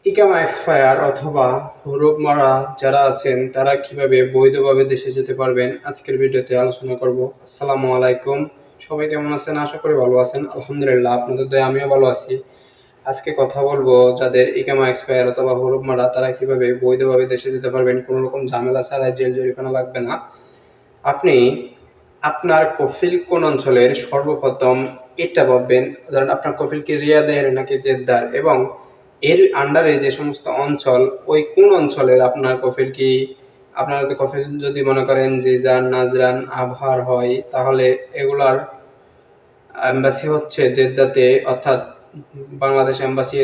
ইকামা expire অথবা হরফ মারা যারা আছেন তারা কিভাবে বৈধভাবে দেশে যেতে পারবেন আজকের ভিডিওতে আলোচনা করব। আসসালামু আলাইকুম, সবাই কেমন আছেন? আশা করি ভালো আছেন। আলহামদুলিল্লাহ, আপনাদের দয়ায় আমিও ভালো আছি। আজকে কথা বলবো যাদের ইকামা এক্সপায়ার অথবা হরফ মারা তারা কিভাবে বৈধভাবে দেশে যেতে পারবেন, কোনো রকম ঝামেলা ছাড়াই, জেল জরিমানা লাগবে না। আপনি আপনার কফিল কোন অঞ্চলের সর্বপ্রথম এটা ভাববেন, ধরেন আপনার কফিল কি রিয়াদের নাকি জেদ্দার, এবং এর আন্ডারে যে সমস্ত অঞ্চল, ওই কোন অঞ্চলের আপনার কফিল কি। আপনার কফিল যদি মনে করেন যে যান, নাজরান, আবহার হয়, তাহলে এগুলার এম্বাসি হচ্ছে জেদ্দাতে, অর্থাৎ বাংলাদেশ এম্বাসি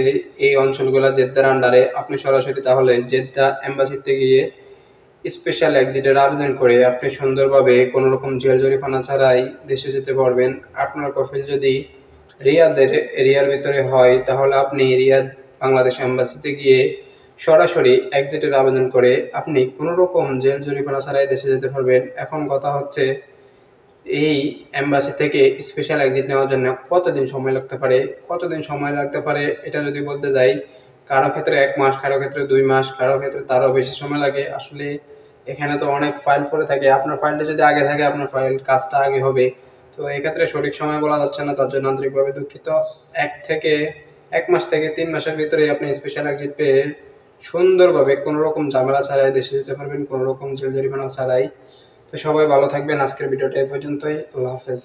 এই অঞ্চলগুলো জেদ্দার আন্ডারে। আপনি সরাসরি তাহলে জেদ্দা এম্বাসিতে গিয়ে স্পেশাল এক্সিটের আবেদন করে আপনি সুন্দরভাবে কোনো রকম জেল জরিমানা ছাড়াই দেশে যেতে পারবেন। আপনার কফিল যদি রিয়াদের এরিয়ার ভিতরে হয়, তাহলে আপনি রিয়াদ বাংলাদেশ এম্বাসিতে গিয়ে সরাসরি এক্সিটের আবেদন করে আপনি কোনো রকম জেল জরিমানা ছাড়াই দেশে যেতে পারবেন। এখন কথা হচ্ছে, এই এম্বাসি থেকে স্পেশাল এক্সিট নেওয়ার জন্য কতদিন সময় লাগতে পারে? এটা যদি বলতে যাই, কারো ক্ষেত্রে 1 মাস, কারো ক্ষেত্রে 2 মাস, কারো ক্ষেত্রে তারও বেশি সময় লাগে। আসলে এখানে তো অনেক ফাইল পড়ে থাকে। আপনার ফাইলটা যদি আগে থাকে, আপনার ফাইল কাজটা আগে হবে। তো এক্ষেত্রে সঠিক সময় বলা যাচ্ছে না, তার জন্য আন্তরিকভাবে দুঃখিত। 1 মাস থেকে 3 মাসের ভিতরে আপনি স্পেশাল এক্সিট পেয়ে সুন্দরভাবে কোনো রকম ঝামেলা ছাড়াই দেশে যেতে পারবেন, কোনো রকম জেল জরিমানা ছাড়াই। তো সবাই ভালো থাকবেন। আজকের ভিডিওটা এই পর্যন্তই। আল্লাহ হাফেজ।